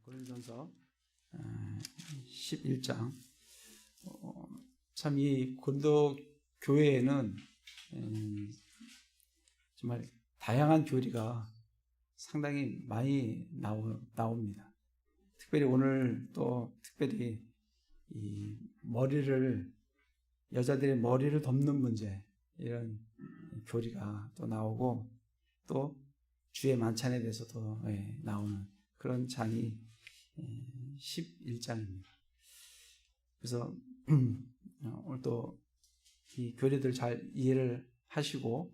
고린도전서 11장. 참 이 고린도 교회에는 정말 다양한 교리가 상당히 많이 나옵니다. 특별히 오늘 또 특별히 이 여자들의 머리를 덮는 문제, 이런 교리가 또 나오고, 또 주의 만찬에 대해서도 나오는 그런 장이 11장입니다. 그래서 오늘 또 이 교리들 잘 이해를 하시고,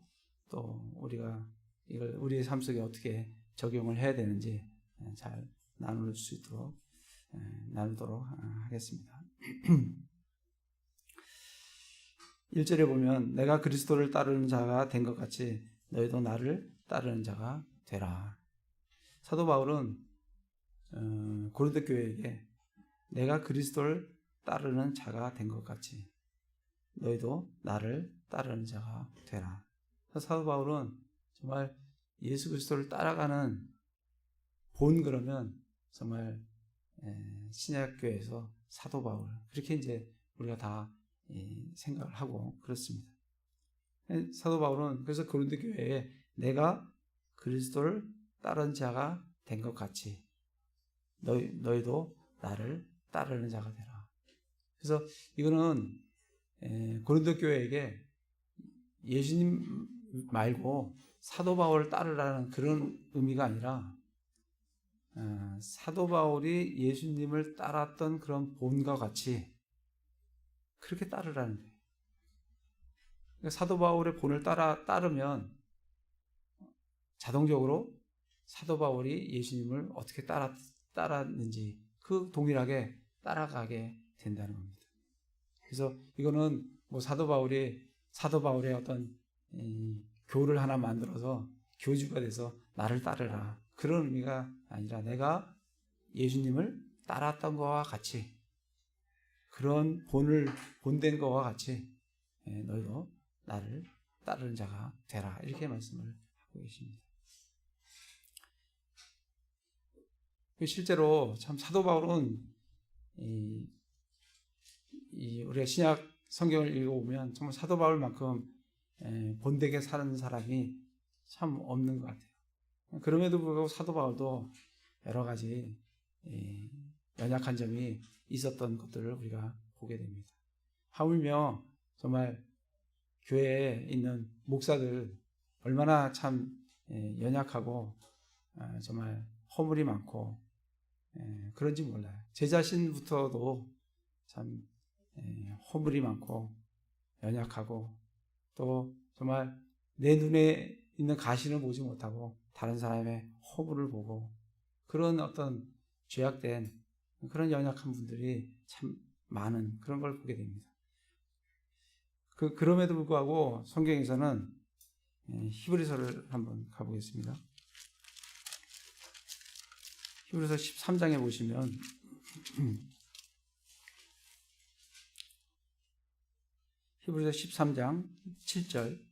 또 우리가 이걸 우리의 삶 속에 어떻게 적용을 해야 되는지 잘 나눌 수 있도록 나누도록 하겠습니다. 1절에 보면 내가 그리스도를 따르는 자가 된 것 같이 너희도 나를 따르는 자가 되라. 사도 바울은 고린도 교회에게 내가 그리스도를 따르는 자가 된 것 같이 너희도 나를 따르는 자가 되라. 사도 바울은 정말 예수 그리스도를 따라가는 그러면 정말 신약교회에서 사도 바울, 그렇게 이제 우리가 다 생각을 하고 그렇습니다. 사도 바울은 그래서 고린도 교회에 내가 그리스도를 따르는 자가 된 것 같이 너희도 나를 따르는 자가 되라. 그래서 이거는 고린도 교회에게 예수님 말고 사도 바울을 따르라는 그런 의미가 아니라 사도 바울이 예수님을 따랐던 그런 본과 같이 그렇게 따르라는 거예요. 그러니까 사도 바울의 본을 따르면 자동적으로 사도 바울이 예수님을 어떻게 따랐는지 그 동일하게 따라가게 된다는 겁니다. 그래서 이거는 뭐 사도 바울의 어떤 교를 하나 만들어서 교주가 돼서 나를 따르라, 그런 의미가 아니라 내가 예수님을 따랐던 것과 같이, 그런 본된 것과 같이 너희도 나를 따르는 자가 되라, 이렇게 말씀을 하고 계십니다. 실제로 참 사도 바울은 우리가 신약 성경을 읽어보면 정말 사도 바울만큼 본되게 사는 사람이 참 없는 것 같아요. 그럼에도 불구하고 사도 바울도 여러 가지 연약한 점이 있었던 것들을 우리가 보게 됩니다. 하물며 정말 교회에 있는 목사들 얼마나 참 연약하고 정말 허물이 많고 그런지 몰라요. 제 자신부터도 참 허물이 많고 연약하고, 또 정말 내 눈에 있는 가시를 보지 못하고 다른 사람의 허물을 보고, 그런 어떤 죄악된 그런 연약한 분들이 참 많은 그런 걸 보게 됩니다. 그럼에도 불구하고 성경에서는 히브리서를 한번 가보겠습니다. 히브리서 13장에 보시면 히브리서 13장 7절,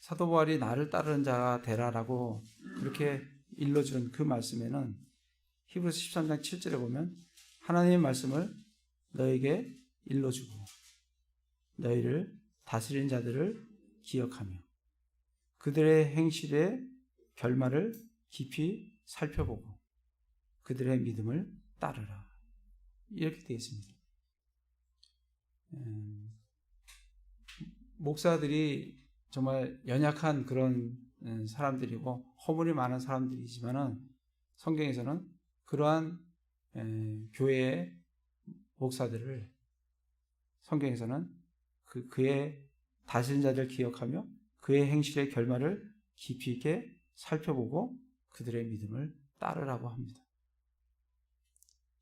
사도 바울이 나를 따르는 자가 되라라고 그렇게 일러준 그 말씀에는 히브리서 13장 7절에 보면 하나님의 말씀을 너에게 일러주고 너희를 다스리는 자들을 기억하며 그들의 행실의 결말을 깊이 살펴보고 그들의 믿음을 따르라, 이렇게 되어 있습니다. 목사들이 정말 연약한 그런 사람들이고 허물이 많은 사람들이지만은 성경에서는 그러한 교회의 목사들을 성경에서는 그의 다스린 자들을 기억하며 그의 행실의 결말을 깊이 있게 살펴보고 그들의 믿음을 따르라고 합니다.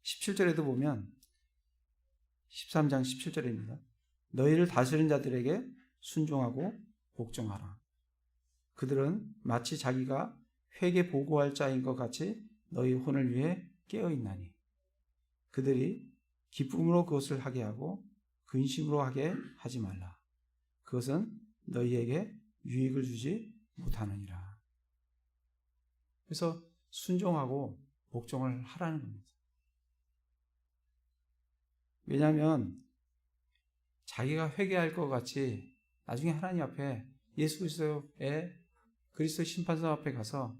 17절에도 보면 13장 17절입니다. 너희를 다스리는 자들에게 순종하고 복종하라. 그들은 마치 자기가 회개 보고할 자인 것 같이 너희 혼을 위해 깨어있나니 그들이 기쁨으로 그것을 하게 하고 근심으로 하게 하지 말라. 그것은 너희에게 유익을 주지 못하느니라. 그래서 순종하고 복종을 하라는 겁니다. 왜냐하면 자기가 회개할 것 같이 나중에 하나님 앞에 예수 그리스도의 그리스도 심판선 앞에 가서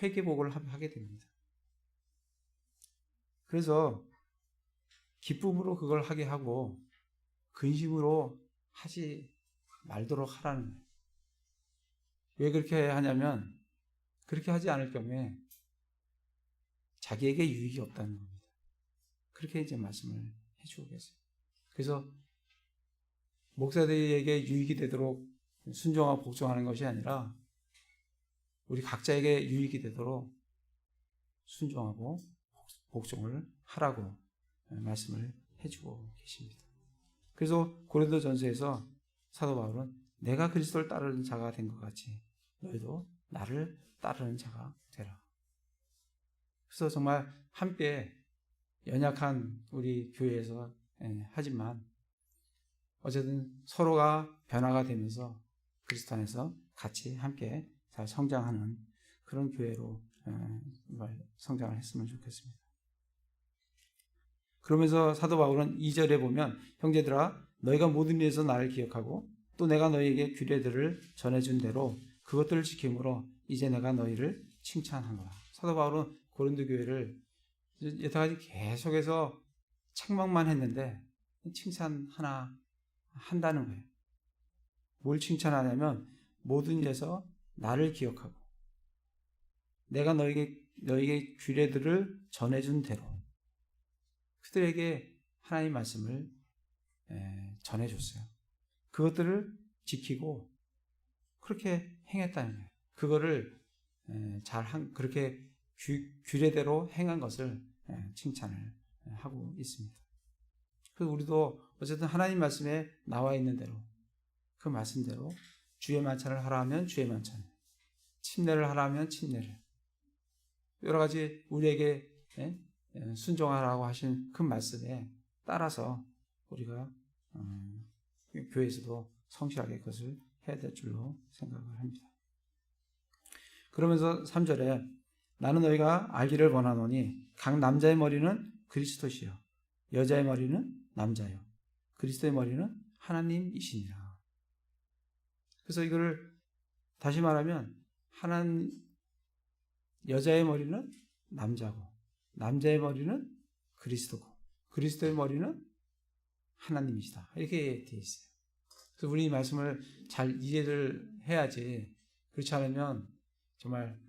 회개복을 하게 됩니다. 그래서 기쁨으로 그걸 하게 하고 근심으로 하지 말도록 하라는 거예요. 왜 그렇게 하냐면 그렇게 하지 않을 경우에 자기에게 유익이 없다는 겁니다. 그렇게 이제 말씀을 해주고 계세요. 그래서 목사들에게 유익이 되도록 순종하고 복종하는 것이 아니라 우리 각자에게 유익이 되도록 순종하고 복종을 하라고 말씀을 해주고 계십니다. 그래서 고린도전서에서 사도 바울은 내가 그리스도를 따르는 자가 된 것 같이 너희도 나를 따르는 자가 되라. 그래서 정말 함께 연약한 우리 교회에서 하지만 어쨌든 서로가 변화가 되면서 그리스도 안에서 같이 함께 잘 성장하는 그런 교회로 성장을 했으면 좋겠습니다. 그러면서 사도 바울은 2절에 보면 형제들아 너희가 모든 일에서 나를 기억하고 또 내가 너희에게 규례들을 전해준 대로 그것들을 지킴으로 이제 내가 너희를 칭찬하노라. 사도 바울은 고린도 교회를 여태까지 계속해서 책망만 했는데 칭찬 하나 한다는 거예요. 뭘 칭찬하냐면 모든 일에서 나를 기억하고 내가 너희에게 규례들을 전해준 대로 그들에게 하나님의 말씀을 전해줬어요. 그것들을 지키고 그렇게 행했다는 거예요. 그거를 그렇게 규례대로 행한 것을 칭찬을 하고 있습니다. 그래서 우리도 어쨌든 하나님 말씀에 나와 있는 대로 그 말씀대로 주의 만찬을 하라 하면 주의 만찬, 침례를 하라 하면 침례를, 여러 가지 우리에게 순종하라고 하신 그 말씀에 따라서 우리가 교회에서도 성실하게 그것을 해야 될 줄로 생각을 합니다. 그러면서 3절에 나는 너희가 알기를 원하노니 각 남자의 머리는 그리스도시요 여자의 머리는 남자요 그리스도의 머리는 하나님이시니라. 그래서 이거를 다시 말하면 여자의 머리는 남자고 남자의 머리는 그리스도고 그리스도의 머리는 하나님이시다. 이렇게 되어 있어요. 그래서 우리 이 말씀을 잘 이해를 해야지, 그렇지 않으면 정말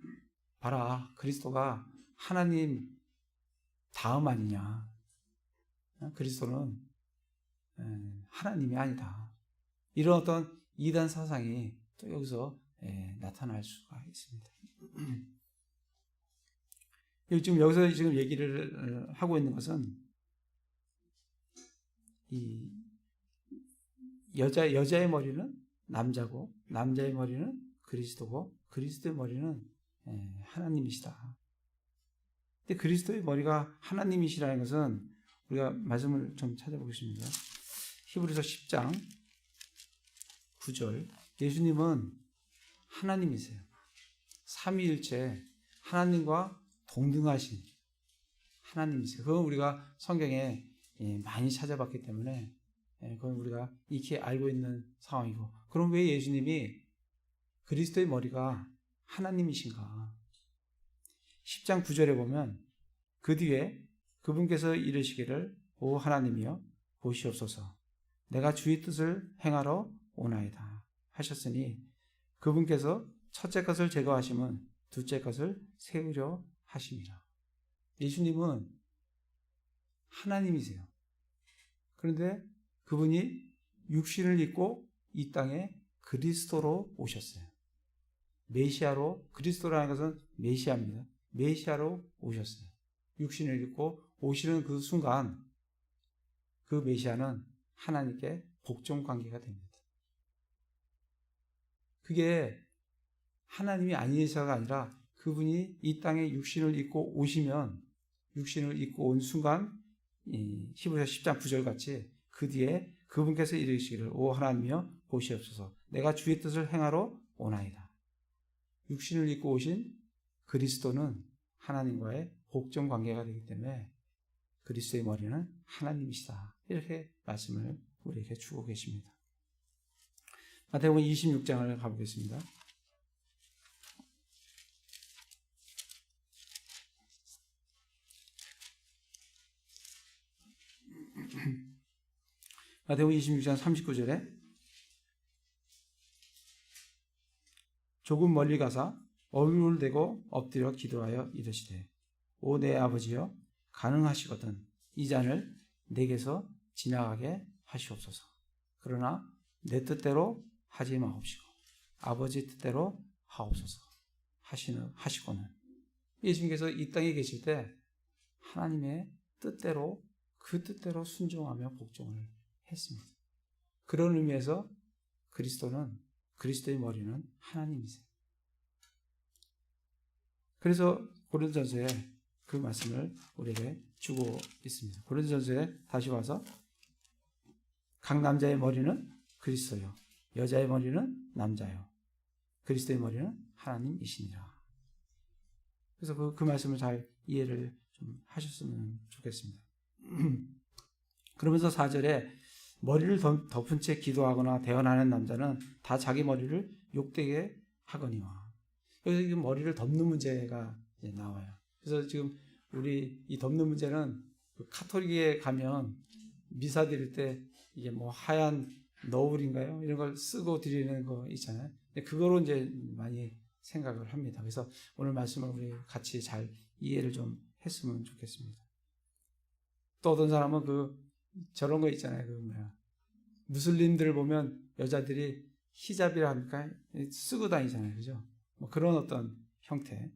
봐라 그리스도가 하나님 다음 아니냐, 그리스도는 하나님이 아니다, 이런 어떤 이단 사상이 또 여기서 나타날 수가 있습니다. 여기서 지금 얘기를 하고 있는 것은 이 여자의 머리는 남자고 남자의 머리는 그리스도고 그리스도의 머리는 하나님이시다. 근데 그리스도의 머리가 하나님이시라는 것은 우리가 말씀을 좀 찾아보겠습니다. 히브리서 10장 9절 예수님은 하나님이세요. 삼위일체 하나님과 동등하신 하나님이세요. 그건 우리가 성경에 많이 찾아봤기 때문에 그건 우리가 익히 알고 있는 상황이고, 그럼 왜 예수님이 그리스도의 머리가 하나님이신가? 10장 9절에 보면 그 뒤에 그분께서 이르시기를 오 하나님이여 보시옵소서 내가 주의 뜻을 행하러 오나이다 하셨으니 그분께서 첫째 것을 제거하심은 둘째 것을 세우려 하심이라. 예수님은 하나님이세요. 그런데 그분이 육신을 입고 이 땅에 그리스도로 오셨어요. 메시아로, 그리스도라는 것은 메시아입니다. 메시아로 오셨어요. 육신을 입고 오시는 그 순간 그 메시아는 하나님께 복종 관계가 됩니다. 그게 하나님이 아니셔가 아니라 그분이 이 땅에 육신을 입고 오시면, 육신을 입고 온 순간 히브리서 10장 9절 같이 그 뒤에 그분께서 이르시기를 오 하나님이여 보시옵소서 내가 주의 뜻을 행하러 오나이다. 육신을 입고 오신 그리스도는 하나님과의 복종 관계가 되기 때문에 그리스도의 머리는 하나님이시다. 이렇게 말씀을 우리에게 주고 계십니다. 마태복음 26장을 가보겠습니다. 마태복음 26장 39절에 조금 멀리 가사 얼굴을 대고 엎드려 기도하여 이르시되 오 내 아버지여 가능하시거든 이 잔을 내게서 지나가게 하시옵소서. 그러나 내 뜻대로 하지 마옵시고 아버지 뜻대로 하옵소서 하시고는 예수님께서 이 땅에 계실 때 하나님의 뜻대로 그 뜻대로 순종하며 복종을 했습니다. 그런 의미에서 그리스도의 머리는 하나님이세요. 그래서 고린도전서에 그 말씀을 우리에게 주고 있습니다. 고린도전서에 다시 와서 각 남자의 머리는 그리스도요 여자의 머리는 남자요 그리스도의 머리는 하나님이시니라. 그래서 그 말씀을 잘 이해를 좀 하셨으면 좋겠습니다. 그러면서 4절에 머리를 덮은 채 기도하거나 대언하는 남자는 다 자기 머리를 욕되게 하거니와. 여기서 머리를 덮는 문제가 이제 나와요. 그래서 지금 우리 이 덮는 문제는 그 카톨릭에 가면 미사 드릴 때 이게 뭐 하얀 너울인가요? 이런 걸 쓰고 드리는 거 있잖아요. 그거로 이제 많이 생각을 합니다. 그래서 오늘 말씀을 우리 같이 잘 이해를 좀 했으면 좋겠습니다. 또 어떤 사람은 저런 거 있잖아요. 무슬림들 보면 여자들이 히잡이라 합니까? 쓰고 다니잖아요. 그죠? 뭐 그런 어떤 형태.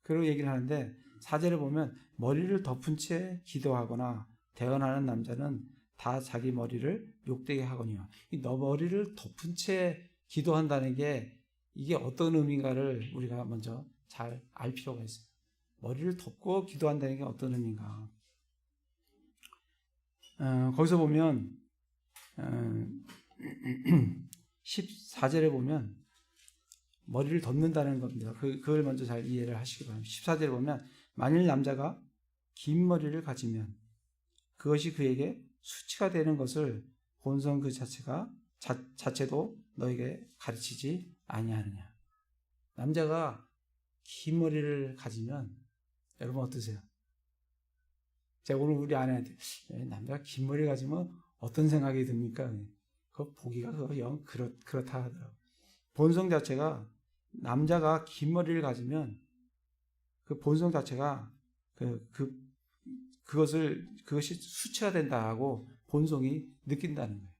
그런 얘기를 하는데 4절에 보면 머리를 덮은 채 기도하거나 대언하는 남자는 다 자기 머리를 욕되게 하거니와. 이 머리를 덮은 채 기도한다는 게 이게 어떤 의미인가를 우리가 먼저 잘 알 필요가 있어요. 머리를 덮고 기도한다는 게 어떤 의미인가. 거기서 보면 14절에 보면 머리를 덮는다는 겁니다. 그걸 먼저 잘 이해를 하시기 바랍니다. 14절에 보면 만일 남자가 긴 머리를 가지면 그것이 그에게 수치가 되는 것을 본성 그 자체도 너에게 가르치지 아니하느냐. 남자가 긴 머리를 가지면 여러분 어떠세요? 제가 오늘 우리 아내한테 남자가 긴 머리 가지면 어떤 생각이 듭니까? 그 보기가 영 그렇다 하더라고요. 본성 자체가 남자가 긴 머리를 가지면 그 본성 자체가 그것이 수치가 된다고 본성이 느낀다는 거예요.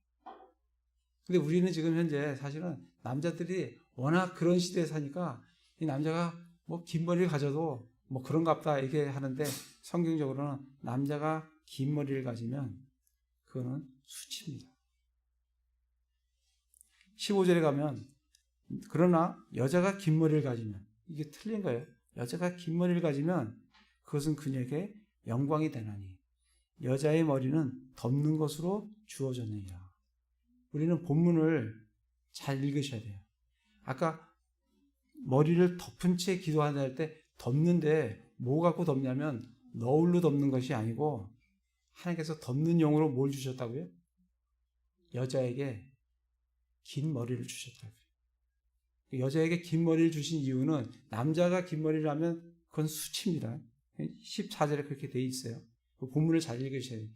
근데 우리는 지금 현재 사실은 남자들이 워낙 그런 시대에 사니까 이 남자가 뭐 긴 머리를 가져도 뭐 그런갑다 이렇게 하는데 성경적으로는 남자가 긴 머리를 가지면 그거는 수치입니다. 15절에 가면 그러나 여자가 긴 머리를 가지면 이게 틀린 거예요. 여자가 긴 머리를 가지면 그것은 그녀에게 영광이 되나니 여자의 머리는 덮는 것으로 주어졌느니라. 우리는 본문을 잘 읽으셔야 돼요. 아까 머리를 덮은 채 기도한다 할 때 덮는데 뭐 갖고 덮냐면 너울로 덮는 것이 아니고 하나님께서 덮는 용으로 뭘 주셨다고요? 여자에게 긴 머리를 주셨다고요. 여자에게 긴 머리를 주신 이유는 남자가 긴 머리를 하면 그건 수치입니다. 14절에 그렇게 돼 있어요. 그 본문을 잘 읽으셔야 돼요.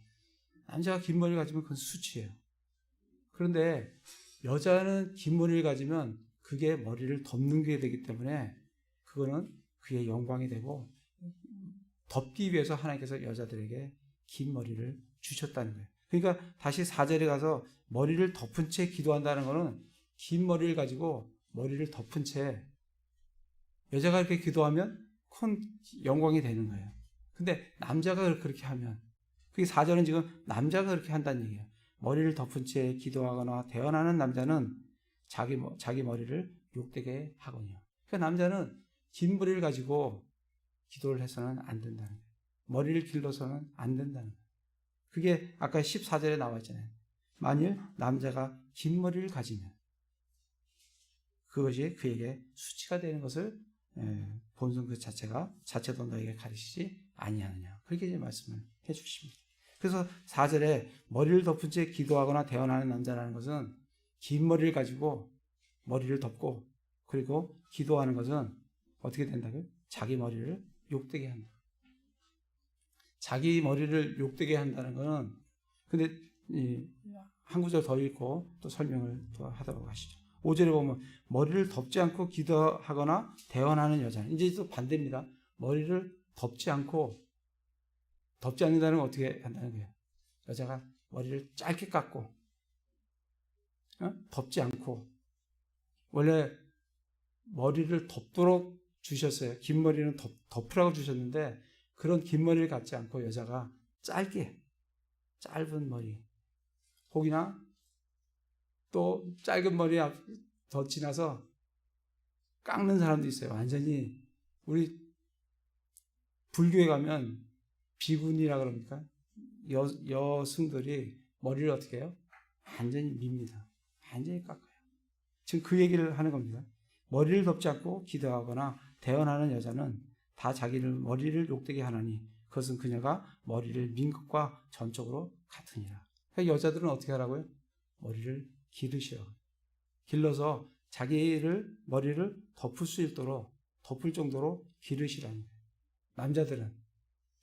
남자가 긴 머리를 가지면 그건 수치예요. 그런데 여자는 긴 머리를 가지면 그게 머리를 덮는 게 되기 때문에 그거는 그의 영광이 되고 덮기 위해서 하나님께서 여자들에게 긴 머리를 주셨다는 거예요. 그러니까 다시 4절에 가서 머리를 덮은 채 기도한다는 것은 긴 머리를 가지고 머리를 덮은 채 여자가 이렇게 기도하면 큰 영광이 되는 거예요. 근데 남자가 그렇게 하면 그게 4절은 지금 남자가 그렇게 한다는 얘기예요. 머리를 덮은 채 기도하거나 대언하는 남자는 자기 머리를 욕되게 하거든요. 그러니까 남자는 긴 머리를 가지고 기도를 해서는 안 된다는 거예요. 머리를 길러서는 안 된다는 거예요. 그게 아까 14절에 나와 있잖아요. 만일 남자가 긴 머리를 가지면 그것이 그에게 수치가 되는 것을 본성 그 자체도 너에게 가르치지 아니하느냐. 그렇게 이제 말씀을 해 주십니다. 그래서 4절에 머리를 덮은 채 기도하거나 대언하는 남자라는 것은 긴 머리를 가지고 머리를 덮고 그리고 기도하는 것은 어떻게 된다고요? 자기 머리를 욕되게 한다. 자기 머리를 욕되게 한다는 것은 근데 한 구절 더 읽고 또 설명을 또 하도록 하시죠. 5절에 보면 머리를 덮지 않고 기도하거나 대언하는 여자는 이제 또 반대입니다. 머리를 덮지 않는다는 건 어떻게 한다는 거예요? 여자가 머리를 짧게 깎고 덮지 않고 원래 머리를 덮도록 주셨어요. 긴 머리는 덮으라고 주셨는데 그런 긴 머리를 갖지 않고 여자가 짧은 머리 혹이나 또 짧은 머리 더 지나서 깎는 사람도 있어요. 완전히 우리 불교에 가면 비구니라 그럽니까? 여승들이 머리를 어떻게 해요? 완전히 밉니다. 완전히 깎아요. 지금 그 얘기를 하는 겁니다. 머리를 덮지 않고 기도하거나 대언하는 여자는 다 자기를 머리를 욕되게 하나니 그것은 그녀가 머리를 민 것과 전적으로 같으니라. 그러니까 여자들은 어떻게 하라고요? 머리를 기르시라고. 길러서 자기를 머리를 덮을 수 있도록 덮을 정도로 기르시라는 거예요. 남자들은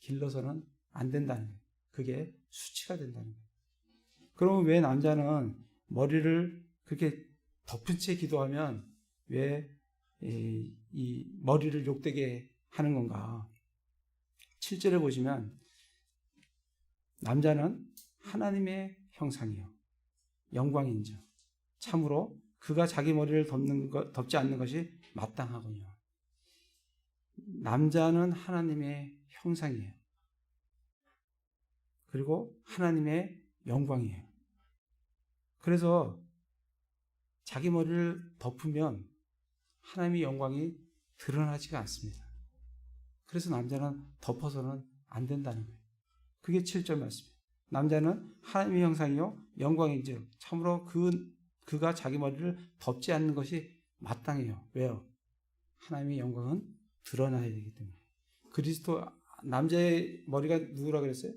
길러서는 안 된다는 거예요. 그게 수치가 된다는 거예요. 그러면 왜 남자는 머리를 그렇게 덮은 채 기도하면 왜 이 머리를 욕되게 하는 건가? 7절에 보시면 남자는 하나님의 형상이요 영광인즉 참으로 그가 자기 머리를 덮지 않는 것이 마땅하군요. 남자는 하나님의 형상이에요. 그리고 하나님의 영광이에요. 그래서 자기 머리를 덮으면 하나님의 영광이 드러나지가 않습니다. 그래서 남자는 덮어서는 안 된다는 거예요. 그게 7절 말씀이에요. 남자는 하나님의 형상이요 영광인즉 참으로 그가 자기 머리를 덮지 않는 것이 마땅해요. 왜요? 하나님의 영광은 드러나야 되기 때문에. 남자의 머리가 누구라 그랬어요?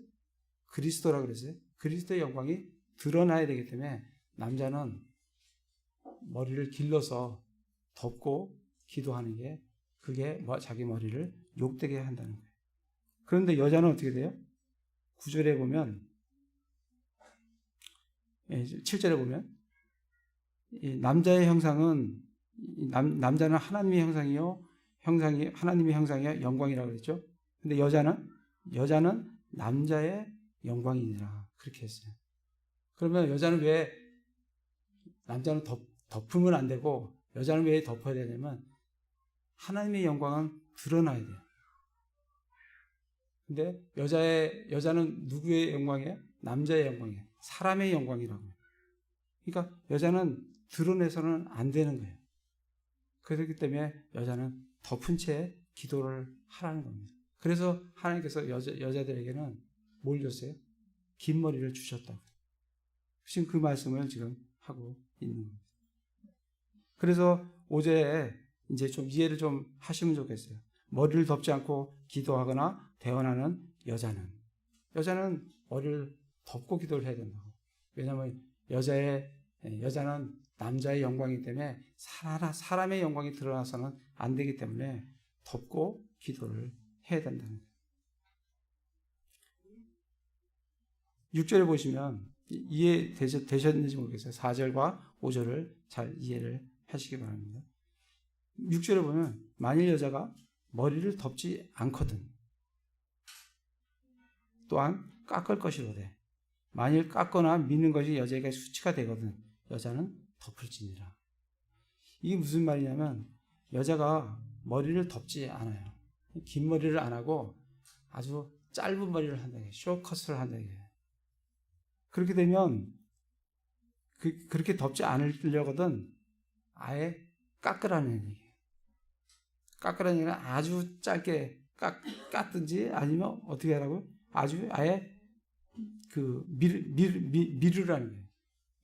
그리스도라 그랬어요. 그리스도의 영광이 드러나야 되기 때문에 남자는 머리를 길러서 덮고 기도하는 게 그게 자기 머리를 욕되게 한다는 거예요. 그런데 여자는 어떻게 돼요? 9절에 보면 7절에 보면 남자의 형상은 남자는 하나님의 형상이요 하나님의 형상이요 영광이라고 그랬죠. 근데 여자는 남자의 영광이니라 그렇게 했어요. 그러면 여자는 왜 남자는 덮으면 안 되고 여자는 왜 덮어야 되냐면 하나님의 영광은 드러나야 돼요. 근데 여자는 누구의 영광이에요? 남자의 영광이에요. 사람의 영광이라고. 그러니까 여자는 드러내서는 안 되는 거예요. 그렇기 때문에 여자는 덮은 채 기도를 하라는 겁니다. 그래서 하나님께서 여자들에게는 뭘 줬어요? 긴 머리를 주셨다고. 지금 그 말씀을 지금 하고 있는 겁니다. 그래서 5절에 이제 좀 이해를 좀 하시면 좋겠어요. 머리를 덮지 않고 기도하거나 대언하는 여자는 머리를 덮고 기도를 해야 된다고. 왜냐하면 여자는 남자의 영광이기 때문에 사람의 영광이 드러나서는 안 되기 때문에 덮고 기도를 해야 된다는 거예요. 6절에 보시면 이해되셨는지 모르겠어요. 4절과 5절을 잘 이해를 하시기 바랍니다. 6절에 보면 만일 여자가 머리를 덮지 않거든 또한 깎을 것이로되 만일 깎거나 미는 것이 여자에게 수치가 되거든 여자는 덮을지니라. 이게 무슨 말이냐면 여자가 머리를 덮지 않아요. 긴 머리를 안 하고 아주 짧은 머리를 한다. 쇼컷을 한다. 그렇게 되면 그렇게 덮지 않으려거든 아예 깎으라는 얘기예요. 깎으라는 얘기는 아주 짧게 깎든지 아니면 어떻게 하라고요? 아주 아예 미루라는 거예요.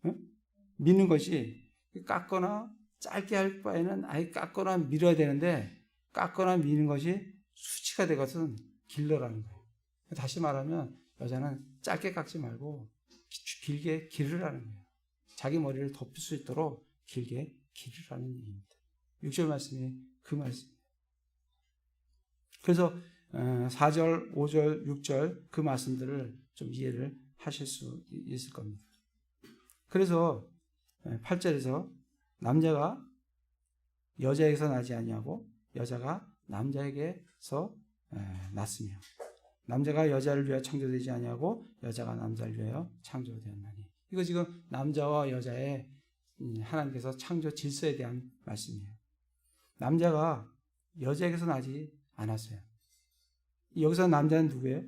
응? 미는 것이 깎거나 짧게 할 바에는 아예 깎거나 밀어야 되는데 깎거나 미는 것이 수치가 되거든 길러라는 거예요. 다시 말하면 여자는 짧게 깎지 말고 길게 기르라는 거예요. 자기 머리를 덮을 수 있도록 길게 기르라는 얘기입니다. 6절 말씀이 그 말씀이에요. 그래서 4절, 5절, 6절 그 말씀들을 좀 이해를 하실 수 있을 겁니다. 그래서 8절에서 남자가 여자에게서 나지 아니하고 여자가 남자에게서 났으며 남자가 여자를 위하여 창조되지 아니하고 여자가 남자를 위하여 창조되었나니. 이거 지금 남자와 여자의 하나님께서 창조 질서에 대한 말씀이에요. 남자가 여자에게서 나지 않았어요. 여기서 남자는 누구예요?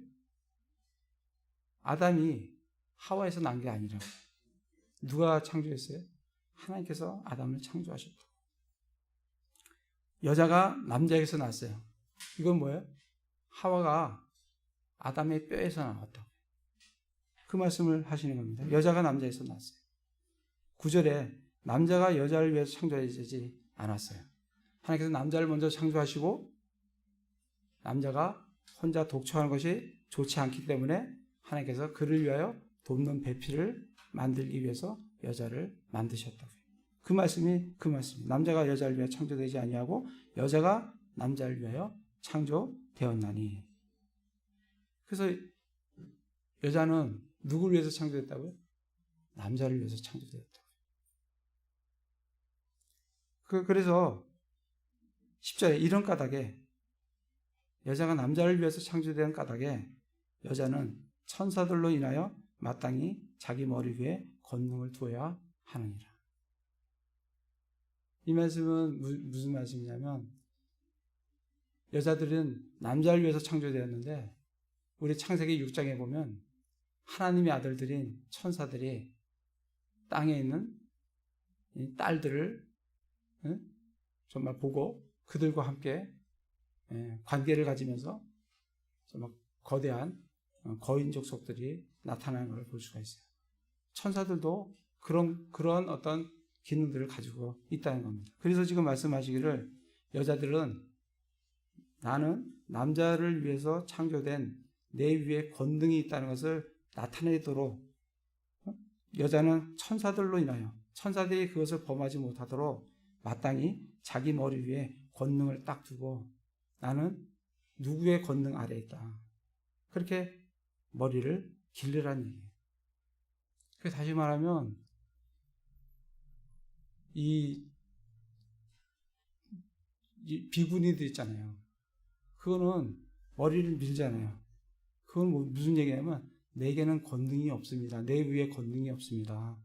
아담이 하와에서 난 게 아니라고. 누가 창조했어요? 하나님께서 아담을 창조하셨다고. 여자가 남자에게서 났어요. 이건 뭐예요? 하와가 아담의 뼈에서 나왔다고. 그 말씀을 하시는 겁니다. 여자가 남자에서 났어요. 9절에 남자가 여자를 위해서 창조하지 않았어요. 하나님께서 남자를 먼저 창조하시고 남자가 혼자 독초하는 것이 좋지 않기 때문에 하나님께서 그를 위하여 돕는 배필을 만들기 위해서 여자를 만드셨다고요. 그 말씀이 그 말씀이에요. 남자가 여자를 위하여 창조되지 아니하고 여자가 남자를 위하여 창조되었나니. 그래서 여자는 누구를 위해서 창조됐다고요? 남자를 위해서 창조되었다고요. 그래서 10절에 이런 까닭에 여자가 남자를 위해서 창조된 까닭에 여자는 천사들로 인하여 마땅히 자기 머리 위에 권능을 두어야 하느니라. 이 말씀은 무슨 말씀이냐면 여자들은 남자를 위해서 창조되었는데 우리 창세기 6장에 보면 하나님의 아들들인 천사들이 땅에 있는 딸들을 정말 보고 그들과 함께 관계를 가지면서 정말 거대한 거인 족속들이 나타나는 것을 볼 수가 있어요. 천사들도 그런 어떤 기능들을 가지고 있다는 겁니다. 그래서 지금 말씀하시기를 여자들은 나는 남자를 위해서 창조된 내 위에 권능이 있다는 것을 나타내도록 여자는 천사들로 인하여 천사들이 그것을 범하지 못하도록 마땅히 자기 머리 위에 권능을 딱 두고 나는 누구의 권능 아래에 있다. 그렇게 머리를 기르라는 얘기예요. 다시 말하면 이 비구니들 있잖아요. 그거는 머리를 밀잖아요. 그건 무슨 얘기냐면 내게는 권능이 없습니다. 내 위에 권능이 없습니다.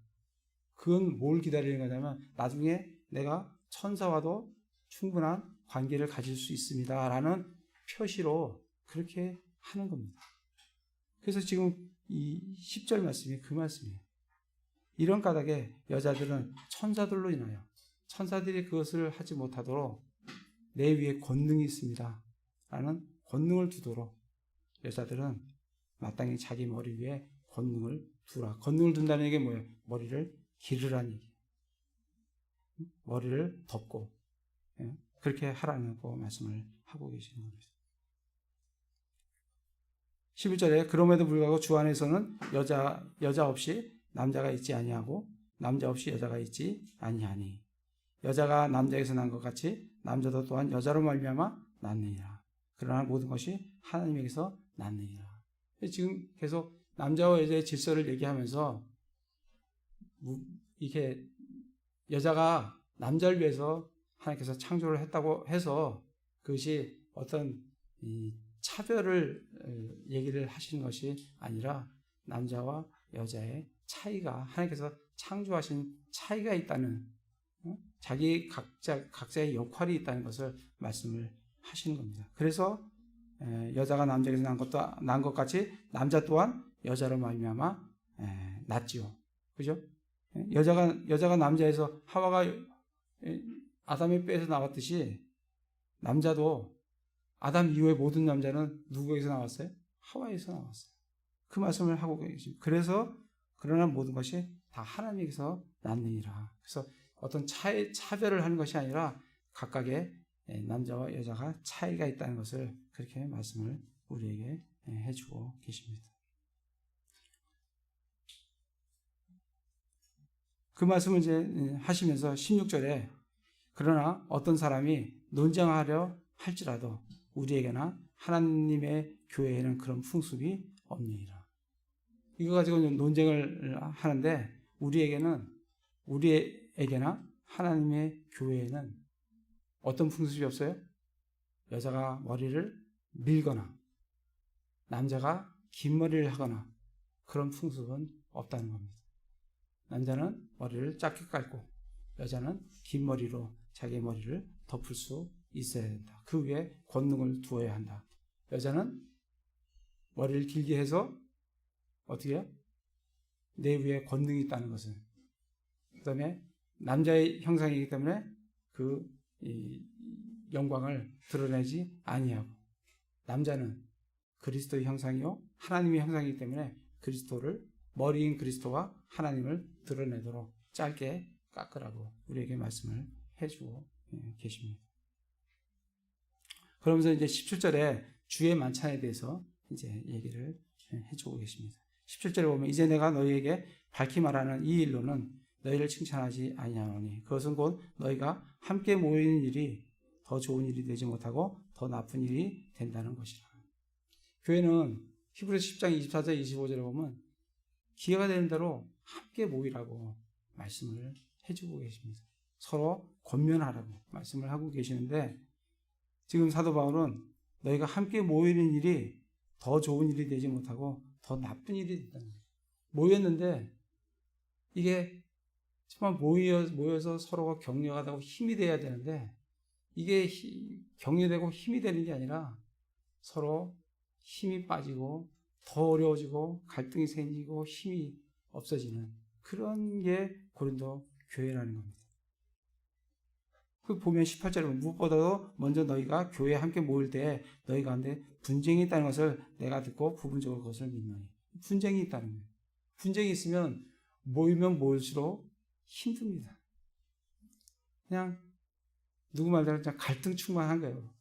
그건 뭘 기다리는 거냐면 나중에 내가 천사와도 충분한 관계를 가질 수 있습니다. 라는 표시로 그렇게 하는 겁니다. 그래서 지금 이 10절 말씀이 그 말씀이에요. 이런 까닭에 여자들은 천사들로 인하여 천사들이 그것을 하지 못하도록 내 위에 권능이 있습니다. 라는 권능을 두도록 여자들은 마땅히 자기 머리 위에 권능을 두라. 권능을 둔다는 얘기 뭐예요? 머리를 기르라는 얘기. 머리를 덮고 그렇게 하라는 거 말씀을 하고 계시는 겁니다. 11절에 그럼에도 불구하고 주 안에서는 여자 없이 남자가 있지 아니하고 남자 없이 여자가 있지 아니하니 여자가 남자에게서 난 것 같이 남자도 또한 여자로 말미암아 낳느니라. 그러나 모든 것이 하나님에게서 낳느니라. 지금 계속 남자와 여자의 질서를 얘기하면서 이렇게 여자가 남자를 위해서 하나님께서 창조를 했다고 해서 그것이 어떤 차별을 얘기를 하시는 것이 아니라 남자와 여자의 차이가 하나님께서 창조하신 차이가 있다는 자기 각자의 역할이 있다는 것을 말씀을 하시는 겁니다. 그래서 여자가 남자에게서 난 것 같이 남자 또한 여자로 말미암아 낳지요. 그죠? 여자가 남자에서 하와가 아담의 뼈에서 나왔듯이 남자도 아담 이후의 모든 남자는 누구에게서 나왔어요? 하와에서 나왔어요. 그 말씀을 하고 계십니다. 그래서 그러나 모든 것이 다 하나님에게서 났느니라. 그래서 어떤 차별을 하는 것이 아니라 각각의 남자와 여자가 차이가 있다는 것을 그렇게 말씀을 우리에게 해주고 계십니다. 그 말씀을 이제 하시면서 16절에 그러나 어떤 사람이 논쟁하려 할지라도 우리에게나 하나님의 교회에는 그런 풍습이 없느니라. 이거 가지고 논쟁을 하는데 우리에게나 하나님의 교회에는 어떤 풍습이 없어요? 여자가 머리를 밀거나 남자가 긴 머리를 하거나 그런 풍습은 없다는 겁니다. 남자는 머리를 짧게 깔고 여자는 긴 머리로 자기 머리를 덮을 수 있어야 된다. 그 위에 권능을 두어야 한다. 여자는 머리를 길게 해서 어떻게 해요? 내 위에 권능이 있다는 것은. 그 다음에 남자의 형상이기 때문에 그 영광을 드러내지 아니하고 남자는 그리스도의 형상이요 하나님의 형상이기 때문에 그리스도를 머리인 그리스도와 하나님을 드러내도록 짧게 깎으라고 우리에게 말씀을 해주고 계십니다. 그러면서 이제 17절에 주의 만찬에 대해서 이제 얘기를 해주고 계십니다. 17절에 보면 이제 내가 너희에게 밝히 말하는 이 일로는 너희를 칭찬하지 아니하노니 그것은 곧 너희가 함께 모이는 일이 더 좋은 일이 되지 못하고 더 나쁜 일이 된다는 것이라. 교회는 히브리서 10장 24절 25절에 보면 기회가 되는 대로 함께 모이라고 말씀을 해주고 계십니다. 서로 권면하라고 말씀을 하고 계시는데 지금 사도 바울은 너희가 함께 모이는 일이 더 좋은 일이 되지 못하고 더 나쁜 일이 된다는 거예요. 모였는데 이게 정말 모여서 서로가 격려가 되고 힘이 돼야 되는데 이게 격려되고 힘이 되는 게 아니라 서로 힘이 빠지고 더 어려워지고 갈등이 생기고 힘이 없어지는 그런 게 고린도 교회라는 겁니다. 그 보면 18절에 보면 무엇보다도 먼저 너희가 교회에 함께 모일 때 너희 가운데 분쟁이 있다는 것을 내가 듣고 부분적으로 그것을 믿노니. 분쟁이 있다는 거예요. 분쟁이 있으면 모이면 모일수록 힘듭니다. 그냥 누구 말대로 그냥 갈등 충만한 거예요.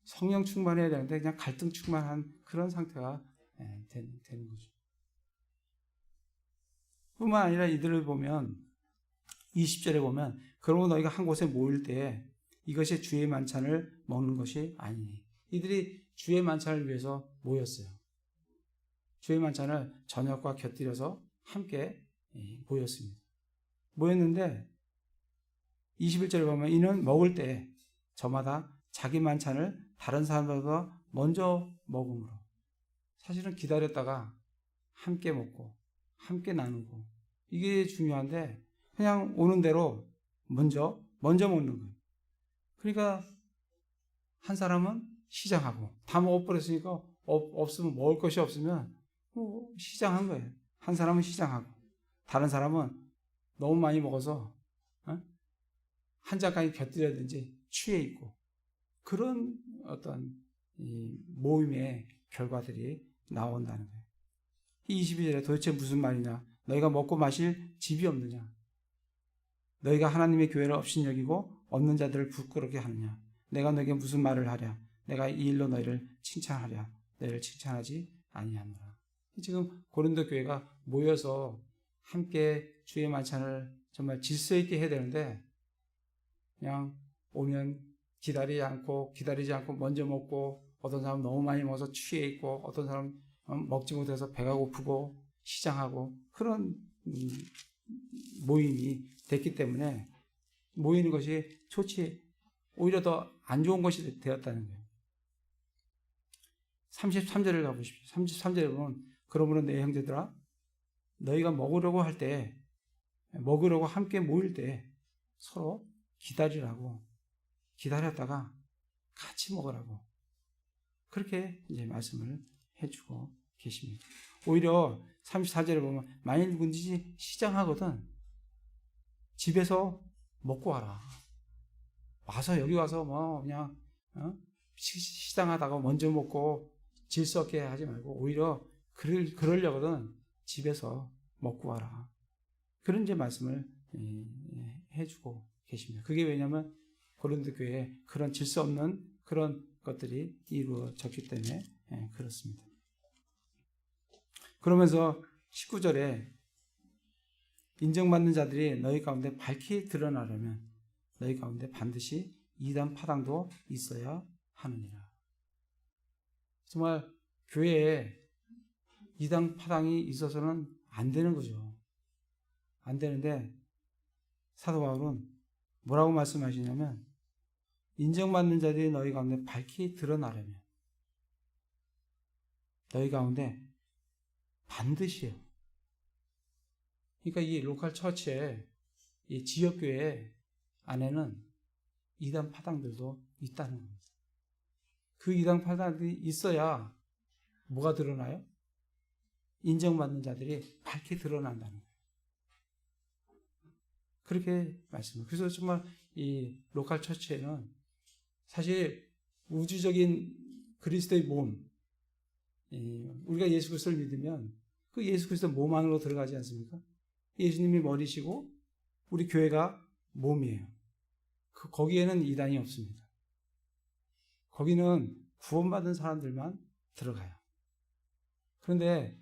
성령 충만해야 되는데 그냥 갈등 충만한 그런 상태가 되는 거죠. 뿐만 아니라 이들을 보면 20절에 보면 그러므로 너희가 한 곳에 모일 때 이것이 주의 만찬을 먹는 것이 아니니. 이들이 주의 만찬을 위해서 모였어요. 주의 만찬을 저녁과 곁들여서 함께 모였습니다. 모였는데 21절에 보면 이는 먹을 때 저마다 자기 만찬을 다른 사람들보다 먼저 먹음으로 사실은 기다렸다가 함께 먹고 함께 나누고 이게 중요한데 그냥 오는 대로 먼저 먹는 거예요. 그러니까 한 사람은 시장하고 다 먹어버렸으니까 없으면 먹을 것이 없으면 시장한 거예요. 한 사람은 시장하고 다른 사람은 너무 많이 먹어서 한 잔까지 곁들여야든지 취해 있고 그런 어떤 이 모임의 결과들이 나온다는 거예요. 22절에 도대체 무슨 말이냐? 너희가 먹고 마실 집이 없느냐? 너희가 하나님의 교회를 업신여기고 없는 자들을 부끄럽게 하느냐? 내가 너에게 무슨 말을 하랴? 내가 이 일로 너희를 칭찬하랴? 너희를 칭찬하지 아니하노라. 지금 고린도 교회가 모여서 함께 주의 만찬을 정말 질서 있게 해야 되는데 그냥 오면 기다리지 않고 먼저 먹고 어떤 사람은 너무 많이 먹어서 취해 있고 어떤 사람은 먹지 못해서 배가 고프고 시장하고 그런 모임이 됐기 때문에 모이는 것이 오히려 더 안 좋은 것이 되었다는 거예요. 33절을 가보십시오. 33절에 보면 그러므로 내 형제들아 너희가 먹으려고 함께 모일 때 서로 기다리라고 기다렸다가 같이 먹으라고 그렇게 이제 말씀을 해주고 계십니다. 오히려 34절에 보면 만일 누군지 시장하거든 집에서 먹고 와라. 여기 와서 그냥 시장하다가 먼저 먹고 질서 없게 하지 말고 오히려 그러려거든 집에서 먹고 와라. 그런 이제 말씀을 해주고 계십니다. 그게 왜냐하면 고린도 교회에 그런 질서 없는 그런 것들이 이루어졌기 때문에 그렇습니다. 그러면서 19절에 인정받는 자들이 너희 가운데 밝히 드러나려면 너희 가운데 반드시 이단 파당도 있어야 하느니라. 정말 교회에 이단 파당이 있어서는 안 되는 거죠. 안 되는데 사도 바울은 뭐라고 말씀하시냐면 인정받는 자들이 너희 가운데 밝히 드러나려면 너희 가운데 반드시요. 그러니까 이 로컬 처치에 이 지역교회 안에는 이단 파당들도 있다는 겁니다. 그 이단 파당들이 있어야 뭐가 드러나요? 인정받는 자들이 밝게 드러난다는 거예요. 그렇게 말씀해요. 그래서 정말 이 로컬 처치에는 사실 우주적인 그리스도의 몸, 우리가 예수 그리스도를 믿으면 그 예수 그리스도 몸 안으로 들어가지 않습니까? 예수님이 머리시고 우리 교회가 몸이에요. 거기에는 이단이 없습니다. 거기는 구원받은 사람들만 들어가요. 그런데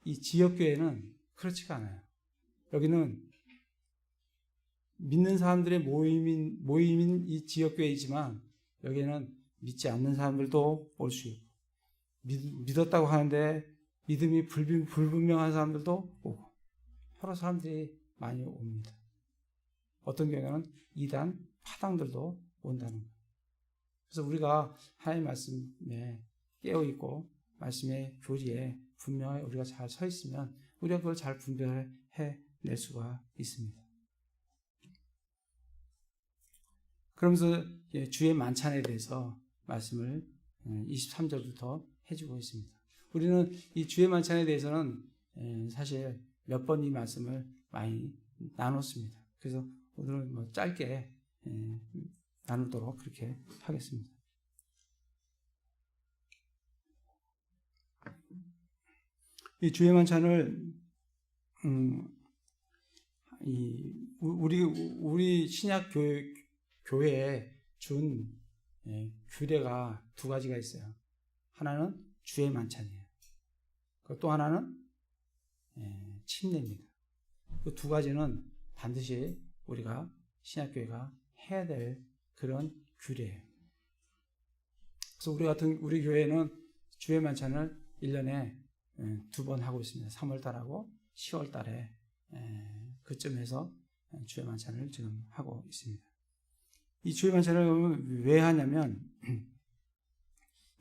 이 지역교회는 그렇지가 않아요. 여기는 믿는 사람들의 모임인 이 지역교회이지만 여기에는 믿지 않는 사람들도 올 수 있고 믿었다고 하는데 믿음이 불분명한 사람들도 오고 여러 사람들이 많이 옵니다. 어떤 경우에는 이단 파당들도 온다는 거예요. 그래서 우리가 하나님의 말씀에 깨어있고 말씀의 교리에 분명히 우리가 잘 서 있으면 우리가 그걸 잘 분별해낼 수가 있습니다. 그러면서 주의 만찬에 대해서 말씀을 23절부터 해주고 있습니다. 우리는 이 주의 만찬에 대해서는 사실 몇 번 이 말씀을 많이 나눴습니다. 그래서 오늘은 뭐 짧게 나누도록 그렇게 하겠습니다. 이 주의 만찬을 우리 신약 교회에 준 규례가 두 가지가 있어요. 하나는 주의 만찬이에요. 또 하나는 침례입니다. 그 두 가지는 반드시 우리가 신약교회가 해야 될 그런 규례예요. 그래서 우리 교회는 주의 만찬을 1년에 2번 하고 있습니다. 3월달하고 10월달에 그쯤에서 주의 만찬을 지금 하고 있습니다. 이 주의 만찬을 왜 하냐면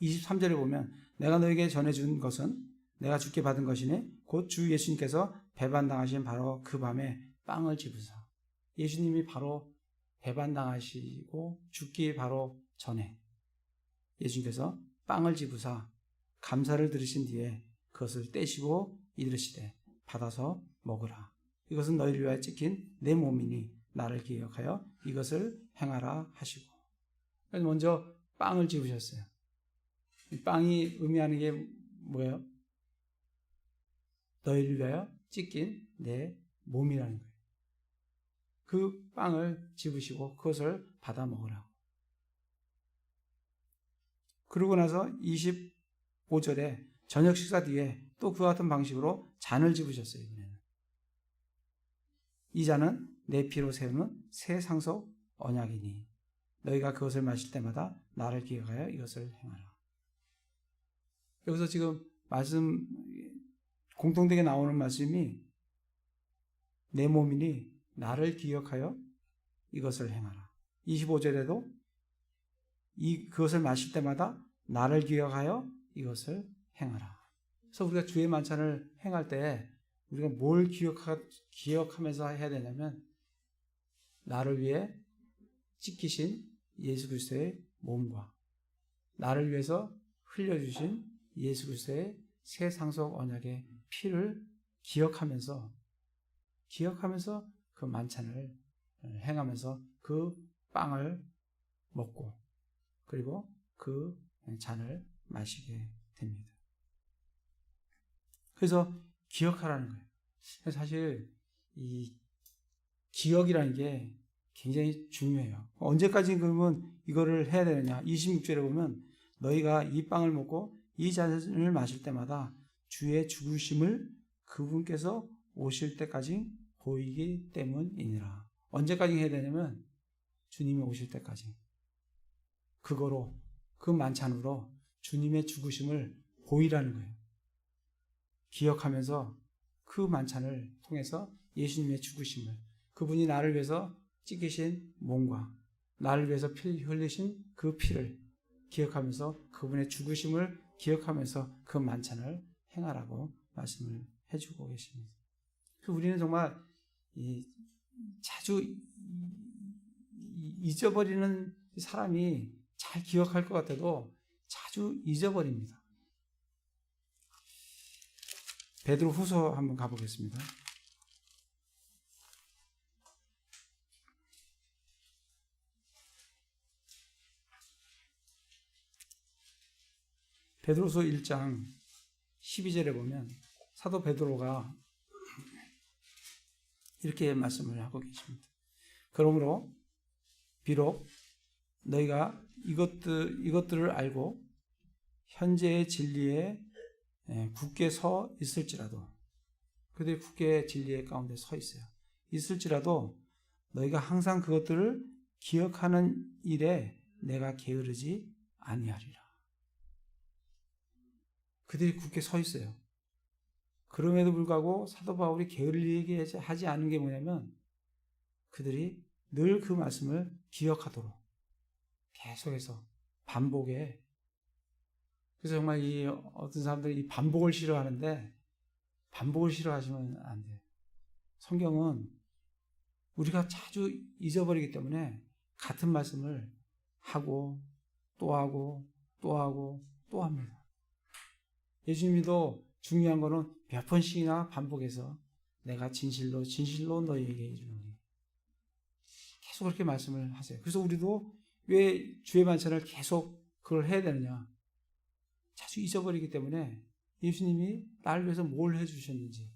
23절에 보면 내가 너에게 전해준 것은 내가 주께 받은 것이니 곧 주 예수님께서 배반당하신 바로 그 밤에 빵을 집으사. 예수님이 바로 배반당하시고 죽기 바로 전에 예수님께서 빵을 집으사 감사를 들으신 뒤에 그것을 떼시고 이르시되 받아서 먹으라. 이것은 너희를 위하여 찍힌 내 몸이니 나를 기억하여 이것을 행하라 하시고. 먼저 빵을 집으셨어요. 빵이 의미하는 게 뭐예요? 너희를 위하여 찢긴 내 몸이라는 거예요. 그 빵을 집으시고 그것을 받아 먹으라고. 그러고 나서 25절에 저녁 식사 뒤에 또 그와 같은 방식으로 잔을 집으셨어요. 이 잔은 내 피로 세우는 새 상속 언약이니 너희가 그것을 마실 때마다 나를 기억하여 이것을 행하라. 여기서 지금 말씀 공통되게 나오는 말씀이 내 몸이니 나를 기억하여 이것을 행하라. 25절에도 그것을 마실 때마다 나를 기억하여 이것을 행하라. 그래서 우리가 주의 만찬을 행할 때 우리가 뭘 기억하면서 해야 되냐면 나를 위해 찢기신 예수 그리스도의 몸과 나를 위해서 흘려주신 예수 그리스도의 새 상속 언약의 피를 기억하면서 그 만찬을 행하면서 그 빵을 먹고 그리고 그 잔을 마시게 됩니다. 그래서 기억하라는 거예요. 사실 이 기억이라는 게 굉장히 중요해요. 언제까지 그러면 이거를 해야 되느냐? 26절에 보면 너희가 이 빵을 먹고 이 잔을 마실 때마다 주의 죽으심을 그분께서 오실 때까지 보이기 때문이니라. 언제까지 해야 되냐면 주님이 오실 때까지. 그거로, 그 만찬으로 주님의 죽으심을 보이라는 거예요. 기억하면서 그 만찬을 통해서 예수님의 죽으심을, 그분이 나를 위해서 찢기신 몸과 나를 위해서 피 흘리신 그 피를 기억하면서 그분의 죽으심을 기억하면서 그 만찬을 행하라고 말씀을 해주고 계십니다. 우리는 정말 자주 잊어버리는 사람이 잘 기억할 것 같아도 자주 잊어버립니다. 베드로후서 한번 가보겠습니다. 베드로서 1장 12절에 보면 사도 베드로가 이렇게 말씀을 하고 계십니다. 그러므로 비록 너희가 이것들을 알고 현재의 진리에 굳게 서 있을지라도, 그들이 굳게 진리의 가운데 서 있어요. 있을지라도 너희가 항상 그것들을 기억하는 일에 내가 게으르지 아니하리라. 그들이 굳게 서 있어요. 그럼에도 불구하고 사도 바울이 게을리게 하지 않은 게 뭐냐면 그들이 늘 그 말씀을 기억하도록 계속해서 반복해. 그래서 정말 이 어떤 사람들이 이 반복을 싫어하는데 반복을 싫어하시면 안 돼요. 성경은 우리가 자주 잊어버리기 때문에 같은 말씀을 하고 또 하고 또 하고 또 합니다. 예수님도 중요한 거는 몇 번씩이나 반복해서 내가 진실로 너희에게 이르노니 계속 그렇게 말씀을 하세요. 그래서 우리도 왜 주의 만찬을 계속 그걸 해야 되느냐? 자주 잊어버리기 때문에 예수님이 나를 위해서 뭘 해주셨는지,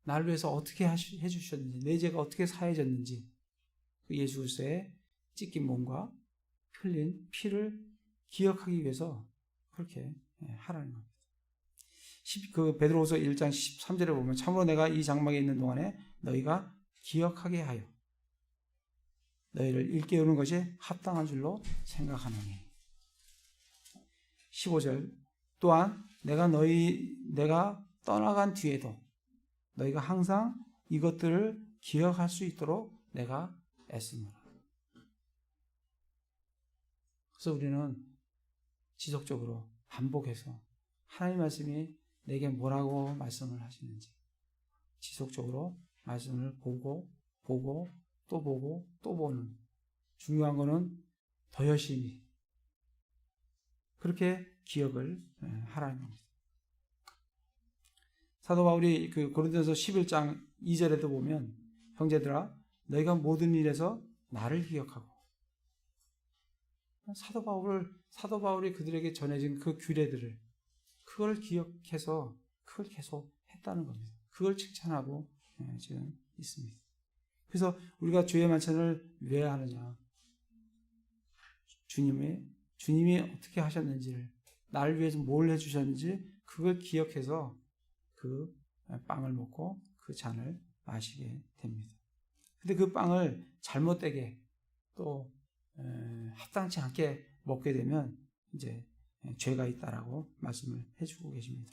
나를 위해서 어떻게 해주셨는지, 내 죄가 어떻게 사해졌는지, 그 예수 그리스도의 찢긴 몸과 흘린 피를 기억하기 위해서 그렇게 하라는 겁니다. 그 베드로후서 1장 13절에 보면 참으로 내가 이 장막에 있는 동안에 너희가 기억하게 하여 너희를 일깨우는 것이 합당한 줄로 생각하노니. 15절 또한 내가 떠나간 뒤에도 너희가 항상 이것들을 기억할 수 있도록 내가 애쓰노라. 그래서 우리는 지속적으로 반복해서 하나님 말씀이 내게 뭐라고 말씀을 하시는지 지속적으로 말씀을 보고 또 보고 또 보는, 중요한 거는 더 열심히 그렇게 기억을 하라는 겁니다. 사도 바울이 그 고린도서 11장 2절에도 보면 형제들아 너희가 모든 일에서 나를 기억하고, 사도 바울이 그들에게 전해진 그 규례들을 그걸 기억해서 그걸 계속 했다는 겁니다. 그걸 칭찬하고 지금 있습니다. 그래서 우리가 주의 만찬을 왜 하느냐? 주님이 어떻게 하셨는지를, 나를 위해서 뭘 해주셨는지 그걸 기억해서 그 빵을 먹고 그 잔을 마시게 됩니다. 근데 그 빵을 잘못되게 또 합당치 않게 먹게 되면 이제 죄가 있다라고 말씀을 해주고 계십니다.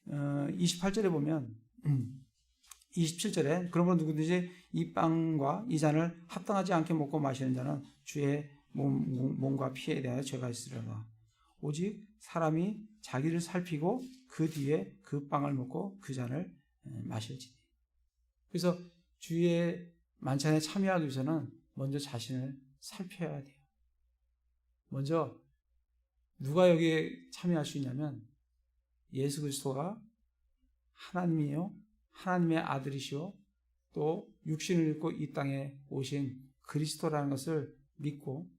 28절에 보면 27절에 그러므로 누구든지 이 빵과 이 잔을 합당하지 않게 먹고 마시는 자는 주의 몸과 피에 대하여 죄가 있으리라. 오직 사람이 자기를 살피고 그 뒤에 그 빵을 먹고 그 잔을 마실지니. 그래서 주의 만찬에 참여하기 위해서는 먼저 자신을 살펴야 돼요. 먼저 누가 여기에 참여할 수 있냐면 예수 그리스도가 하나님이요, 하나님의 아들이시오, 또 육신을 입고 이 땅에 오신 그리스도라는 것을 믿고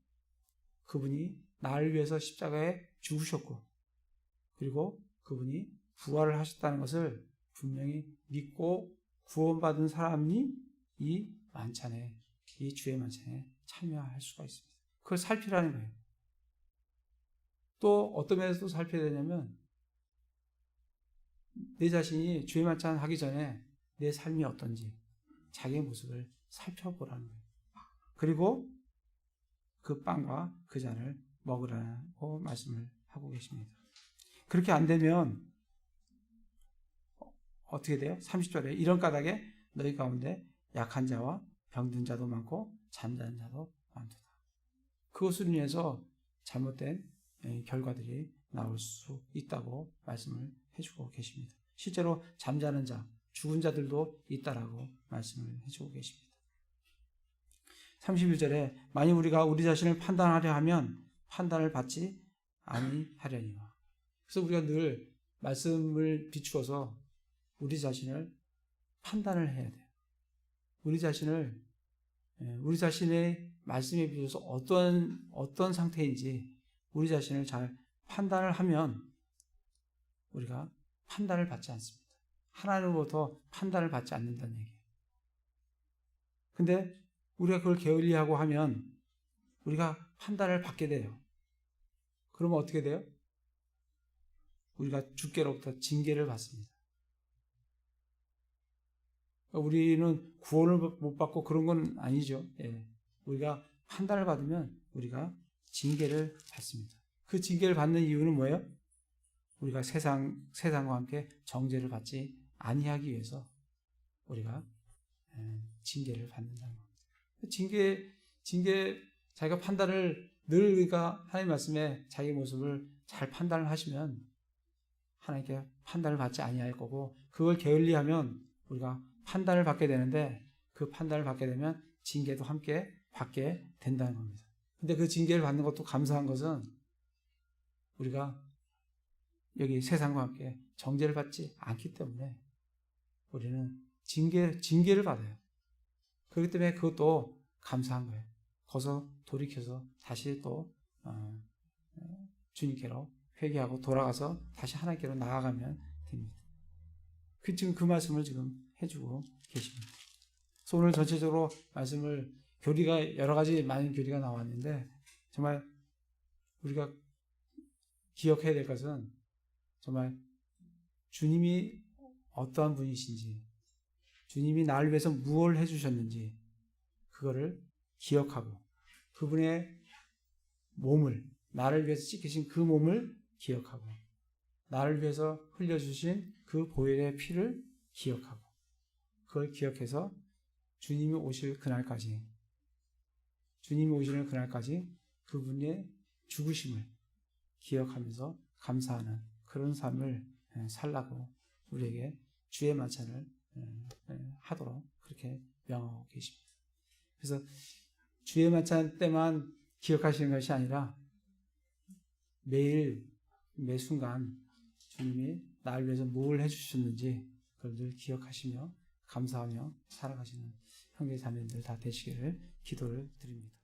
그분이 나를 위해서 십자가에 죽으셨고 그리고 그분이 부활을 하셨다는 것을 분명히 믿고 구원받은 사람이 이 만찬에, 이 주의 만찬에 참여할 수가 있습니다. 그걸 살피라는 거예요. 또 어떤 면에서 살펴야 되냐면 내 자신이 주의 만찬 하기 전에 내 삶이 어떤지 자기의 모습을 살펴보라는 거예요. 그리고 그 빵과 그 잔을 먹으라고 말씀을 하고 계십니다. 그렇게 안 되면 어떻게 돼요? 30절에 이런 까닭에 너희 가운데 약한 자와 병든 자도 많고 잠자는 자도 많도다. 그것으로 인해서 잘못된 결과들이 나올 수 있다고 말씀을 해주고 계십니다. 실제로 잠자는 자, 죽은 자들도 있다라고 말씀을 해주고 계십니다. 31절에 만일 우리가 우리 자신을 판단하려 하면 판단을 받지 아니하려니와. 그래서 우리가 늘 말씀을 비추어서 우리 자신을 판단을 해야 돼요. 우리 자신의 말씀에 비춰서 어떤 상태인지 우리 자신을 잘 판단을 하면 우리가 판단을 받지 않습니다. 하나님으로부터 판단을 받지 않는다는 얘기예요. 근데 우리가 그걸 게을리하고 하면 우리가 판단을 받게 돼요. 그러면 어떻게 돼요? 우리가 주께로부터 징계를 받습니다. 우리는 구원을 못 받고 그런 건 아니죠. 예. 우리가 판단을 받으면 우리가 징계를 받습니다. 그 징계를 받는 이유는 뭐예요? 우리가 세상과 함께 정죄를 받지 아니하기 위해서 우리가 징계를 받는다는 겁니다. 자기가 판단을 늘 우리가 하나님 말씀에 자기 모습을 잘 판단을 하시면 하나님께 판단을 받지 아니할 거고 그걸 게을리하면 우리가 판단을 받게 되는데 그 판단을 받게 되면 징계도 함께 받게 된다는 겁니다. 근데 그 징계를 받는 것도 감사한 것은 우리가 여기 세상과 함께 정죄를 받지 않기 때문에 우리는 징계를 받아요. 그렇기 때문에 그것도 감사한 거예요. 거기서 돌이켜서 다시 또 주님께로 회개하고 돌아가서 다시 하나님께로 나아가면 됩니다. 지금 그 말씀을 지금 해주고 계십니다. 그래서 오늘 전체적으로 말씀을 교리가 여러 가지 많은 교리가 나왔는데 정말 우리가 기억해야 될 것은 정말 주님이 어떠한 분이신지 주님이 나를 위해서 무엇을 해주셨는지 그거를 기억하고 그분의 몸을 나를 위해서 찢기신 그 몸을 기억하고 나를 위해서 흘려주신 그 보혈의 피를 기억하고 그걸 기억해서 주님이 오시는 그날까지 그분의 죽으심을 기억하면서 감사하는 그런 삶을 살라고 우리에게 주의 만찬을 하도록 그렇게 명하고 계십니다. 그래서 주의 만찬 때만 기억하시는 것이 아니라 매일 매 순간 주님이 나를 위해서 뭘 해주셨는지 그걸 늘 기억하시며 감사하며 살아가시는 형제 자매들 다 되시기를 기도를 드립니다.